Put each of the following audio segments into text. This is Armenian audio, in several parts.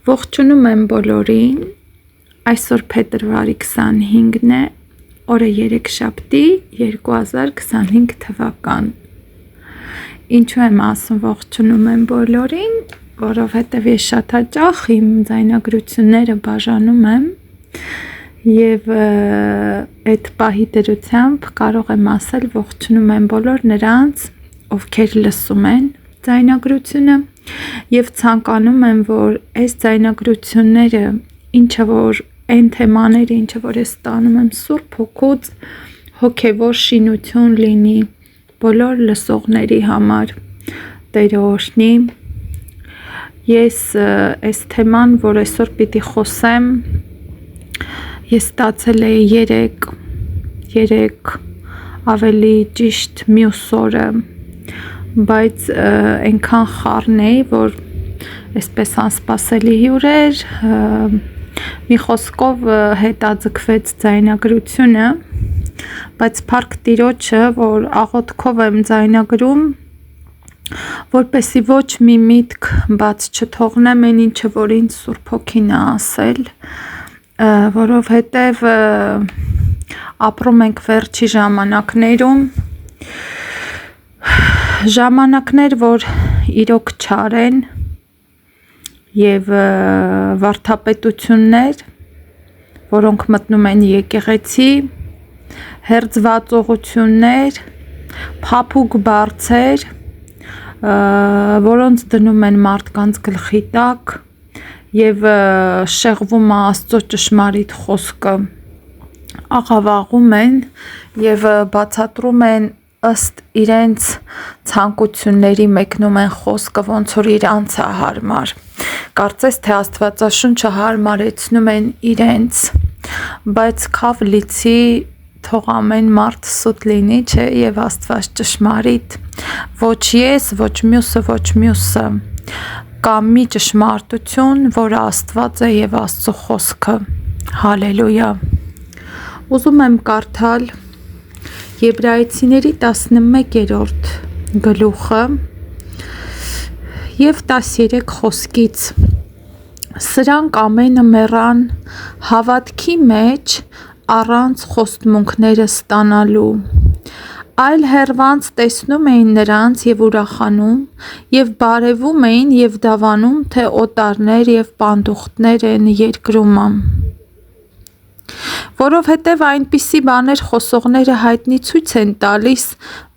Ողջունում եմ բոլորին, այսօր փետրվարի 25-ն է, օրը երեքշաբթի 2025 թվական։ Ինչու եմ ասում ողջունում եմ բոլորին, որովհետև ես շատ հաճախ իմ ձայնագրությունները բաժանում եմ և այդ պահի դրությամբ կարող եմ ասել ողջունում եմ բոլոր նրանց, ովքեր լսում են ձայնագրությունը և ցանկանում եմ, որ այս ձայնագրությունները, այն թեմաները, ինչը որ ես ստանում եմ Սուրբ Հոգուց, հոգևոր շինություն լինի բոլոր լսողների համար, Տերը օրհնի։ Ես այս թեման, որ այսօր պիտի խոսեմ, ես ստացել էի երեք ավելի ճիշտ մյուս օրը, բայց այնքան խառն էի, որ այսպես անսպասելի հյուր էր, մի խոսքով հետաձգվեց ձայնագրությունը, բայց փառք Տիրոջը, որ աղոթքով եմ ձայնագրում, որպեսզի ոչ մի միտք բաց չթողնեմ այն ինչը որ ինձ Սուրբ Հոգին է ասել, որովհետև ապրում ենք վերջի ժամանակներ, որ իրոք չար են և վարդապետություններ, որոնք մտնում են եկեղեցի, հերձվածողություններ, փափուկ բառեր, որոնց դնում են մարդկանց գլխի տակ և շեղվում է Աստծո ճշմարիտ խոսքը, աղավաղում են և բացատրում են ըստ իրենց ցանկությունների մեկնում են խոսքը, ոնց որ իրանց է հարմար, կարծես թե Աստվածաշունչը հարմարեցնում են իրենց, բայց քավ լիցի թող ամեն մարդ սուտ լինի, չէ, և Աստված ճշմարիտ, ոչ ես, ոչ մյուսը, կա մի ճշմարտություն, որը Աստված է և Աստծո խոսքը, հալելույա։ Ուզում եմ կարդալ Եբրայեցիների 11-րդ գլուխը և 13 խոսքից. Սրանք ամենը մեռան հավատքի մեջ առանց խոստմունքները ստանալու, այլ հեռվանց տեսնում էին նրանց և ուրախանում և բարևում էին և դավանում, թե օտարներ և պանդուխտներ են երկրումը, որովհետև այնպիսի բաներ խոսողները հայտնի ցույց են տալիս,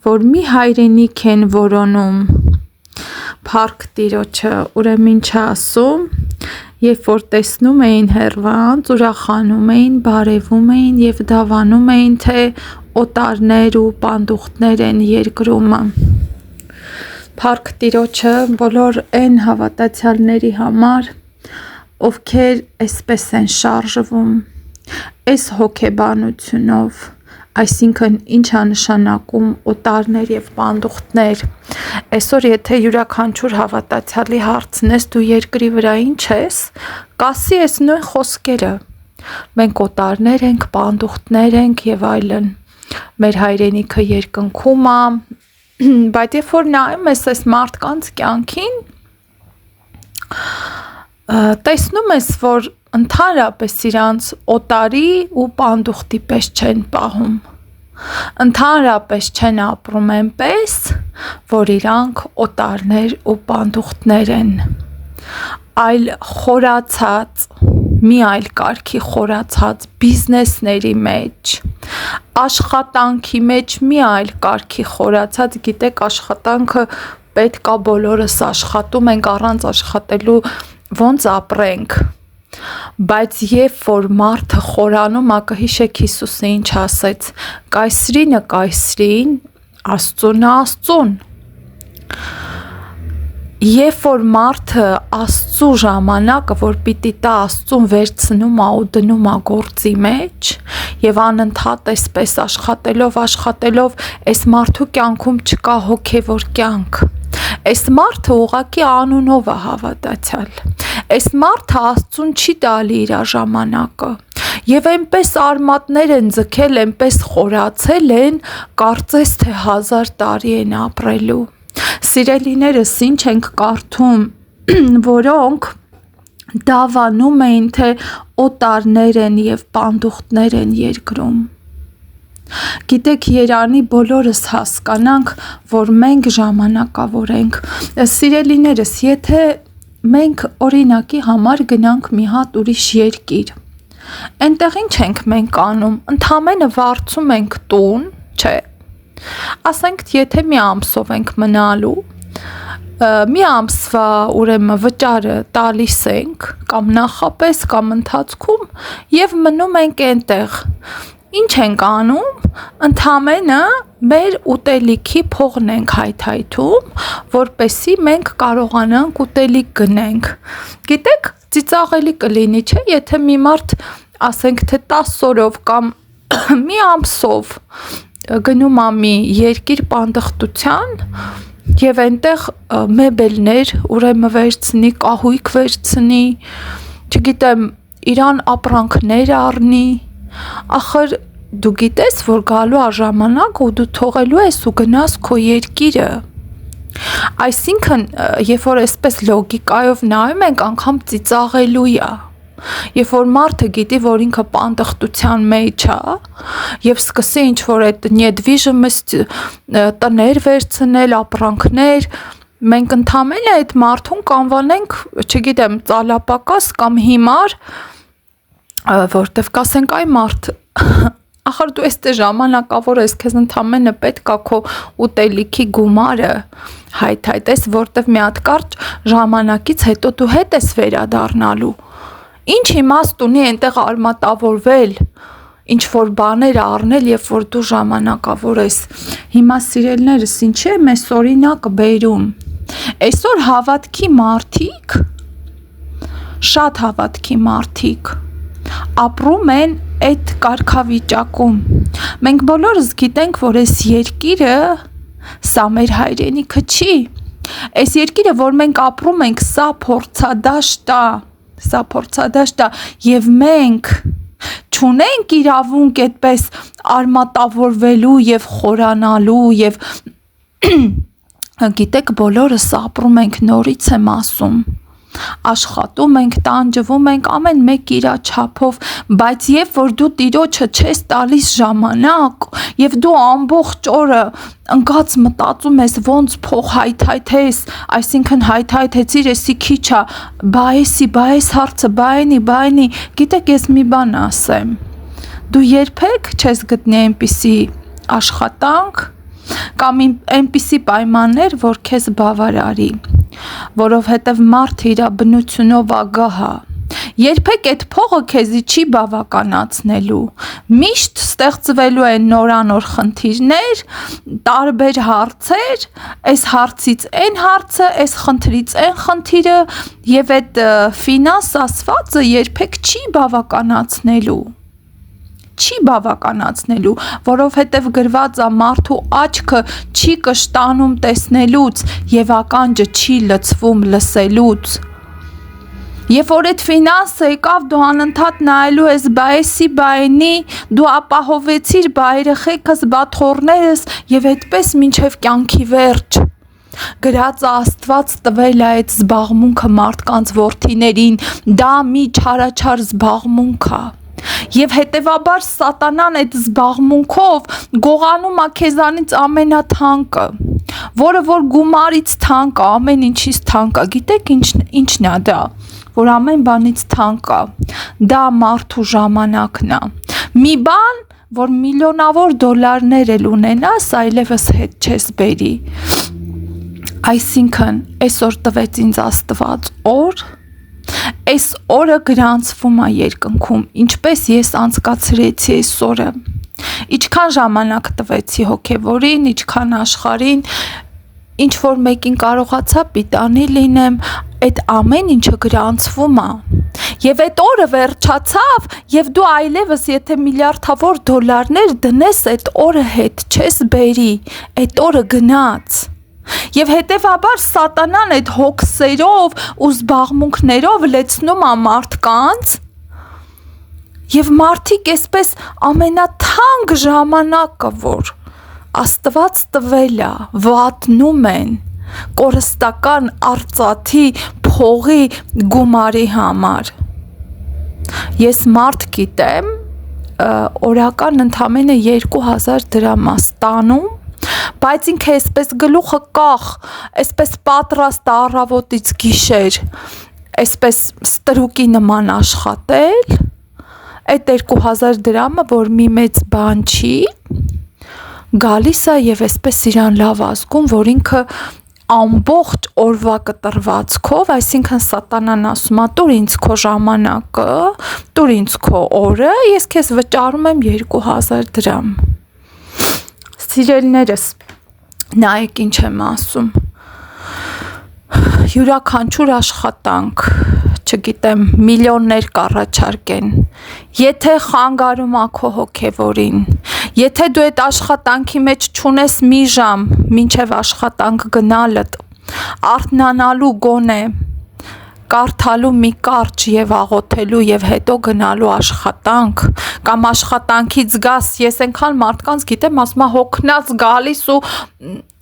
որ մի հայրենիք են որոնում, փառք Տիրոջը, ուրեմն ինչ է ասում, երբ որ տեսնում էին հեռվանց, ուրախանում էին, բարևում էին և դավանում էին, թե օտարներ ու պանդուխտներ են երկրումը, փառք Տիրոջը բոլոր այն հավատացյալների համար, ովքեր այսպես են շարժվում, այս հոգեբանությունով, այսինքն ինչ է նշանակում օտարներ և պանդուխտներ, այսօր եթե յուրաքանչյուր հավատացյալի հարցնես դու երկրի վրա ինչ ես, կասի այս նույն խոսքերը, մենք օտարներ ենք, պանդուխտներ ենք և այլն, մեր հայրենիքը երկնքում է, բայց երբ որ նայում ես այս մարդկանց կյանքին, տեսնում ես, որ ընդհանրապես իրանց օտարի ու պանդուխտի պես չեն պահում, ընդհանրապես չեն ապրում այնպես, որ իրանք օտարներ ու պանդուխտներ են, այլ խորացած, մի այլ կարգի խորացած բիզնեսների մեջ, աշխատանքի մեջ մի այլ կարգի խորացած, գիտեք աշխատանքը պետք է բոլորս աշխատում ենք առանց աշխատելու ոնց ապրենք, բայց երբ որ մարդը խորանում է, կհիշեք Հիսուսը ինչ ասեց, կայսրինը կայսրին, Աստծունը Աստծուն, երբ որ մարդը Աստծու ժամանակը, որ պիտի տա Աստծուն վերցնում է ու դնում է գործի մեջ և անընդհատ այսպես աշխատելով, այս մարդու կյանքում չկա հոգևոր կյանք, այս մարդը ուղղակի անունով է հավատացյալ, այս մարդը Աստծուն չի տալի իր ժամանակը և այնպես արմատներ են ձգել, այնպես խորացել են, կարծես թե 1000 տարի են ապրելու, սիրելիներս ինչ ենք կարդում, որոնք դավանում էին, թե օտարներ են եւ պանդուխտներ են երկրում։ Գիտեք, Երանի բոլորս հասկանանք, որ մենք ժամանակավոր ենք։ Սիրելիներս, եթե մենք օրինակի համար գնանք մի հատ ուրիշ երկիր, այնտեղ ինչ ենք մենք անում, ընդամենը վարձում ենք տուն, չէ։ Ասենք, եթե մի ամսով ենք մնալու, մի ամսվա ուրեմն վճարը տալիս ենք, կամ նախապես, կամ ընթացքում, եւ մնում ենք այնտեղ։ Ինչ ենք անում, ընդամենը մեր ուտելիքի փողն ենք հայթայթում, որպեսզի մենք կարողանանք ուտելիք գնենք։ Գիտեք, ծիծաղելի կլինի, չէ, եթե մի մարդ, ասենք, թե 10 օրով կամ մի ամսով գնում է մի երկիր պանդխտության եւ այնտեղ մեբելներ ուրեմն վերցնի, կահույք վերցնի, չգիտեմ, իրան ապրանքներ առնի, ախր դու գիտես, որ գալու է ժամանակ ու դու թողելու ես ու գնաս քո երկիրը։ Այսինքն, երբ որ այսպես լոգիկայով նայում ենք, անգամ ծիծաղելու է։ Երբ որ մարդը գիտի, որ ինքը պանդխտության մեջ է, եւ սկսի ինչ որ այդ недвижимость տներ վերցնել, ապրանքներ, մենք ընդամենը այդ մարդուն կանվանենք, չգիտեմ, ծալապակաս կամ հիմար, որտեվ կասենք այ մարդ, ախր դու էստե ժամանակավոր ես, քեզ ընդամենը պետք է քո ուտելիքի գումարը հայթայթես, որտեվ մի հատ կարճ ժամանակից հետո դու հետ ես վերադառնալու։ Ինչ իմաստ ունի այնտեղ արմատավորվել, ինչ որ բաներ առնել, երբ որ դու ժամանակավոր ես։ Հիմա սիրելիներս, ինչի եմ այս օրինակը բերում։ Այսօր հավատքի մարդիկ, շատ հավատքի մարդիկ ապրում են այդ կարգավիճակում։ Մենք բոլորս գիտենք, որ այս երկիրը սա մեր հայրենիքը չի։ Այս երկիրը, որ մենք ապրում ենք, սա փորձադաշտ է, սա փորձադաշտ է, եւ մենք չունենք իրավունք այդպես արմատավորվելու եւ խորանալու եւ գիտեք, բոլորս ապրում ենք, նորից եմ ասում, աշխատում ենք, տանջվում ենք, ամեն մեկ իր չափով, բայց երբ որ դու տիրոջը չես տալիս ժամանակ եւ դու ամբողջ օրը ընկած մտածում ես ոնց փող հայթայթես, այսինքն հայթայթեցիր, էսի քիչ է, բայես հարցը, բայնի, գիտեք, ես մի բան ասեմ, դու երբեք չես գտնի այնպիսի աշխատանք կամ այնպիսի պայմաններ, որ քեզ բավարարի, որովհետև մարդը իր բնությունով ագահ է, երբեք այդ փողը քեզի չի բավականացնելու, միշտ ստեղծվելու են նորանոր խնդիրներ, տարբեր հարցեր, այս հարցից այն հարցը, այս խնդրից այն խնդիրը եւ այդ ֆինանս ասվածը երբեք չի բավականացնելու, որովհետև գրված է մարդու աչքը չի կշտանում տեսնելուց եւ ականջը չի լցվում լսելուց։ Երբ որ այդ ֆինանսը եկավ, դու անընդհատ նայելու ես բայեսի բայնի, դու ապահովեցիր բայրեխեքս, բաթորներս եւ այդպես մինչեւ կյանքի վերջ։ Գրած Աստված տվել է այդ զբաղմունքը մարդկանց որդիներին, դա մի չարաչար զբաղմունք է։ Եվ հետևաբար սատանան այդ զբաղմունքով գողանում է քեզանից ամենաթանկը, որը որ գումարից թանկ է, ամեն ինչից թանկ է, գիտեք ինչն է դա, որ ամեն բանից թանկ է, դա մարդու ժամանակն է, մի բան, որ միլիոնավոր դոլարներ էլ ունենաս, այլևս հետ չես բերի, այսինքն այսօր տվեց ինձ Աստված օր, այս օրը գրանցվում է երկնքում, ինչպես ես անցկացրեցի այս օրը, ինչքան ժամանակ տվեցի հոգևորին, ինչքան աշխարհին, ինչ որ մեկին կարողացա պիտանի լինեմ, այդ ամեն ինչը գրանցվում է, եւ այդ օրը վերջացավ, եւ դու այլևս եթե միլիարդավոր դոլարներ դնես, այդ օրը հետ չես բերի, այդ օրը գնաց։ Եվ հետևաբար սատանան այդ հոգսերով ու զբաղմունքներով լեցնում է մարդկանց եւ մարդիկ այսպես ամենաթանկ ժամանակը, որ Աստված տվել է, վատնում են, կորստական արծաթի փողի գումարի համար։ Ես մարդ գիտեմ, օրական ընդամենը 2000 դրամ է ստանում, բայց ինքը այսպես գլուխը կախ, այսպես պատրաստ առավոտից գիշեր, այսպես ստրուկի նման աշխատել, այդ 2000 դրամը, որ մի մեծ բան չի, գալիս է եւ այսպես իրան լավ ազգում, որ ինքը ամբողջ օրվա կտրվածքով, այսինքն սատանան ասում է՝ «Տուր ինձ քո ժամանակը, տուր ինձ քո օրը, ես քեզ վճարում եմ 2000 դրամ»։ Սիրելիներս, նայեք ինչ եմ ասում։ Յուրաքանչյուր աշխատանք, չգիտեմ, միլիոններ կառաջարկեն, եթե խանգարում է քո հոգևորին, եթե դու այդ աշխատանքի մեջ չունես մի ժամ մինչև աշխատանք գնալդ, արթնանալու գոնե, կարդալու մի կարճ եւ աղոթելու եւ հետո գնալու աշխատանք, կամ աշխատանքից գաս, ես այնքան մարդկանց գիտեմ, ասում եմ հոգնած գալիս ու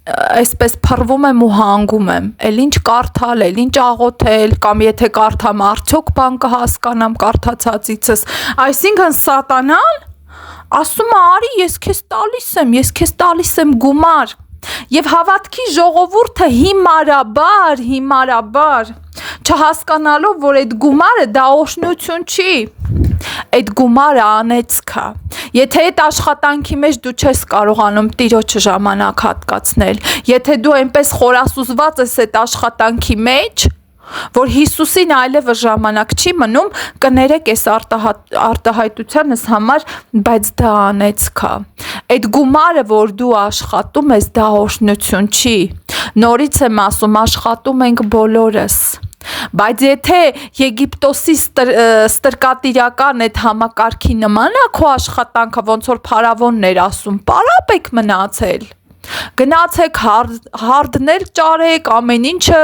այսպես փռվում եմ ու հանգում եմ, էլ ինչ կարդալ, էլ ինչ աղոթել, կամ եթե կարդամ արդյոք բան կհասկանամ կարդացածիցս, այսինքն սատանան ասում է՝ արի ես քեզ տալիս եմ գումար, եւ հավատքի ժողովուրդը հիմարաբար չհասկանալով, որ այդ գումարը դա օշնություն չի, այդ գումարը անեծք է, եթե այդ աշխատանքի մեջ դու չես կարողանում Տիրոջը ժամանակ հատկացնել, եթե դու այնպես խորասուզված ես այդ աշխատանքի մեջ, որ Հիսուսին այլևս ժամանակ չի մնում, կներեք այս արտահայտությանս համար, բայց դա անեծք է, այդ գումարը, որ դու աշխատում ես, դա օշնություն չի, նորից եմ ասում, աշխատում ենք բոլորս, բայց եթե Եգիպտոսի ստրկատիրական այդ համակարգի նման է քո աշխատանքը, ոնց որ փարավոնն էր ասում, պարապ եք մնացել, գնացեք հարդներ ճարեք, ամեն ինչը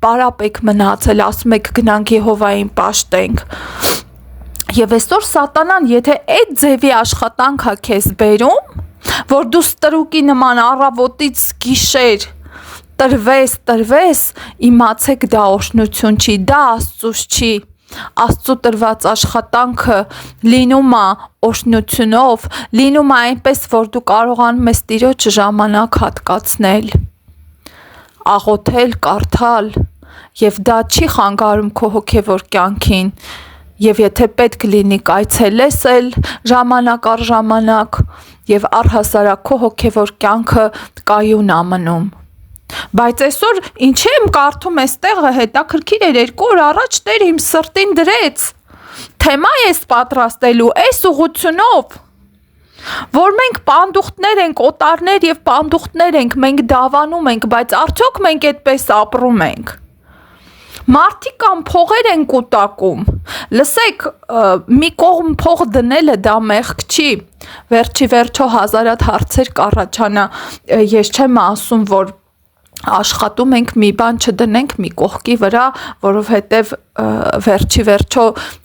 պարապ եք մնացել, ասում եք գնանք Եհովային պաշտենք, եւ այսօր սատանան եթե այդ ձևի աշխատանք է քեզ բերում, որ դու ստրուկի նման առավոտից գիշեր տրվես, իմացեք դա օշնություն չի, դա Աստծուց չի, Աստծու տրված աշխատանքը լինում է օշնությունով, լինում է այնպես, որ դու կարողանում ես Տիրոջ ժամանակ հատկացնել, աղոթել, կարդալ, եւ դա չի խանգարում քո հոգևոր կյանքին, եւ եթե պետք լինի կայցելես էլ ժամանակ առ ժամանակ, եւ առհասարակ քո հոգևոր կյանքը կայուն է մնում։ Բայց այսօր ինչի եմ կարդում այստեղը հետաքրքիր էր 2 օր առաջ Տերը իմ սրտին դրեց թեմա ես պատրաստելու այս ուղղությունով, որ մենք պանդուխտներ ենք, օտարներ եւ պանդուխտներ ենք, մենք դավանում ենք, բայց արդյոք մենք այդպես ապրում ենք։ Մարդիկ կամ փողեր են կուտակում, լսեք, մի կողմ փող դնելը դա մեղք չի, վերջի վերջո հազարատ հարցեր կառաջանա, ես չեմ ասում, որ աշխատում ենք մի բան չդնենք մի կողքի վրա, որովհետև վերջի վերջո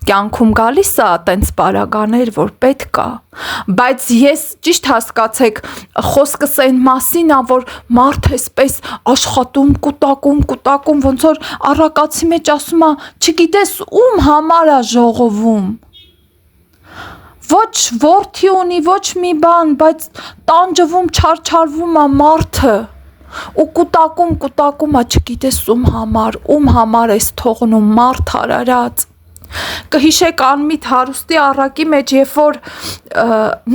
կյանքում գալիս է տենց պարագաներ, որ պետք է, բայց ես ճիշտ հասկացեք, խոսքս այն մասին է, որ մարդ էսպես աշխատում, կուտակում, ոնց որ առակացի մեջ ասում է, չգիտես ում համար է ժողովում, ոչ որդի ունի, ոչ մի բան, բայց տանջվում, չարչարվում է մարդը, ու կուտակում է, չգիտես ում համար ես թողնում մարդ արարած, կհիշեք Անմիտ հարուստի առակի մեջ, երբ որ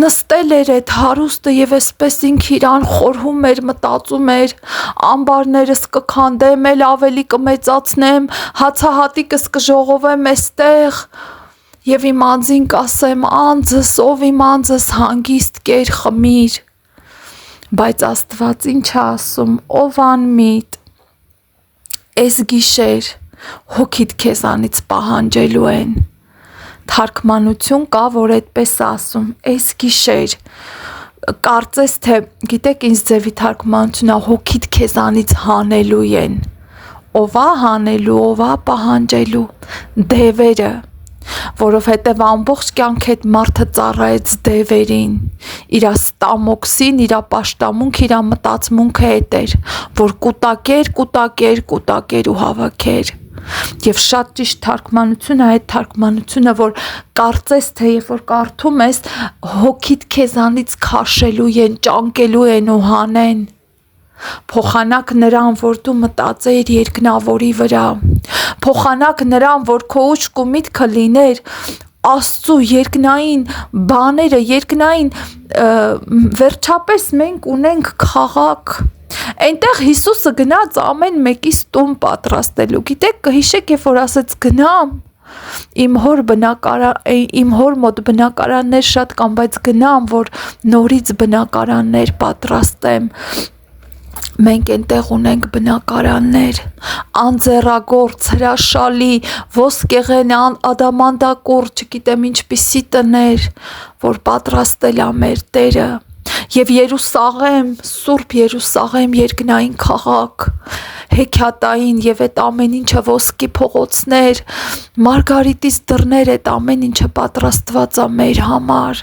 նստել էր այդ հարուստը եւ այսպես ինքը իրան խորհում էր, մտածում էր, ամբարներս կքանդեմ, էլ ավելի կմեծացնեմ, հացահատիկս կժողովեմ այստեղ, եւ իմ անձին կասեմ, անձս, ով իմ անձս հանգիստ կեր խմիր, բայց Աստված ինչ է ասում, ով անմիտ, այս գիշեր հոգիդ քեզանից պահանջելու են, թարգմանություն կա, որ այդպես ասում, այս գիշեր, կարծես թե, գիտեք ինչ ձևի թարգմանություն է, հոգիդ քեզանից հանելու են, ով է հանելու, ով է պահանջելու, դևերը, որովհետև ամբողջ կյանք այդ մարդը ծառայեց դևերին, իրա ստամոքսին, իրա պաշտամունք, իրա մտածմունքը էդ էր, որ կուտակեր ու հավաքեր, Եվ շատ ճիշտ թարգմանությունը, այդ թարգմանությունը, որ կարծես թե երբ որ կարդում ես, հոգիդ քեզանից քաշելու են, ճանկելու են ու հանեն։ Փոխանակ նրան, որ դու մտածեիր երկնավորի վրա, փոխանակ նրան, որ քո ուշք ու միտքը լիներ Աստծո երկնային բաները, երկնային վերջապես մենք ունենք քաղաք։ Այնտեղ Հիսուսը գնաց ամեն մեկիս տուն պատրաստելու։ Գիտեք, կհիշեք, երբ որ ասեց գնամ, իմ հոր մոտ բնակարաններ շատ կան, բայց գնամ, որ նորից բնակարաններ պատրաստեմ։ Մենք այնտեղ ունենք բնակարաններ, անձեռագործ, հրաշալի, ոսկեղեն, ադամանդակործ, չգիտեմ ինչպիսի տներ, որ պատրաստել է մեր Տերը։ Եվ Երուսաղեմ, Սուրբ Երուսաղեմ, երկնային քաղաք, հեքիաթային եւ այդ ամեն ինչը ոսկի փողոցներ, Մարգարիտից դռներ, այդ ամեն ինչը պատրաստված է մեր համար։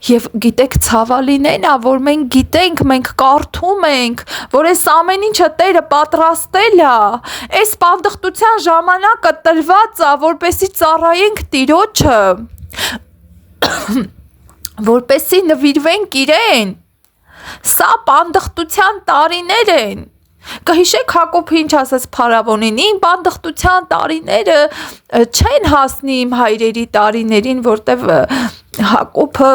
Եվ գիտեք, ցավալին է, որ մենք գիտենք, մենք կարդում ենք, որ այս ամեն ինչը Տերը պատրաստել է, այս պանդխտության ժամանակը տրված է, որպեսզի ծառայենք Տիրոջը, որպեսզի նվիրվենք իրեն։ Սա պանդխտության տարիներ են։ Կհիշեք Հակոբը ինչ ասաց Փարավոնին, իմ պանդխտության տարիները չեն հասնի իմ հայրերի տարիներին, որտեվ Հակոբը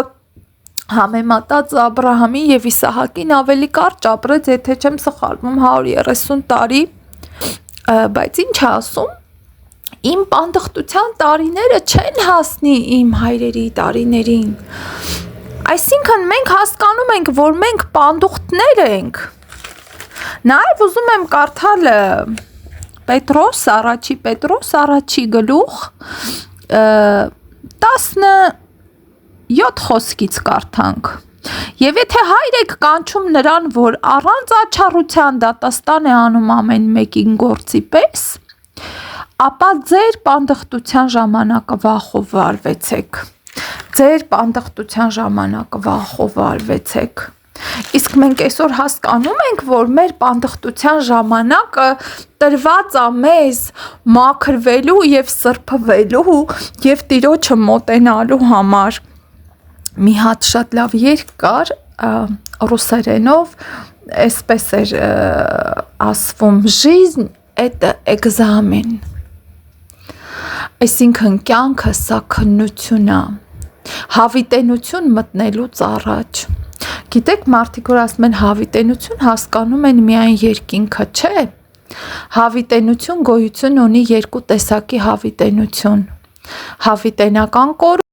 համեմատած Աբրահամին եւ Իսահակին ավելի կարճ ապրեց, եթե չեմ սխալվում 130 տարի, բայց ինչ ասում, իմ պանդխտության տարիները չեն հասնի իմ հայրերի տարիներին։ Այսինքն մենք հասկանում ենք, որ մենք պանդուխտներ ենք։ Նաև ուզում եմ կարդալ Պետրոս առաջի գլուխ 17 խոսքից կարդանք։ Եվ եթե հայր եք կանչում նրան, որ առանց աչառության դատաստան է անում ամեն մեկին գործի պես, ապա ձեր պանդխտության ժամանակը վախով վարվեցեք։ Ձեր պանդխտության ժամանակը վախով վարվեցեք։ Իսկ մենք այսօր հասկանում ենք, որ մեր պանդխտության ժամանակը տրված է մեզ մաքրվելու եւ սրբվելու եւ Տիրոջը մոտենալու համար։ Մի հատ շատ լավ երգ կար ռուսերենով, այսպես էր ասվում «Жизнь это экзамен». Այսինքն կյանքը սա քննություն է, հավիտենություն մտնելուց առաջ։ Գիտեք, մարդիկ որ ասում են հավիտենություն, հասկանում են միայն երկինքը, չէ։ Հավիտենություն գոյություն ունի երկու տեսակի հավիտենություն։ Հավիտենական կոր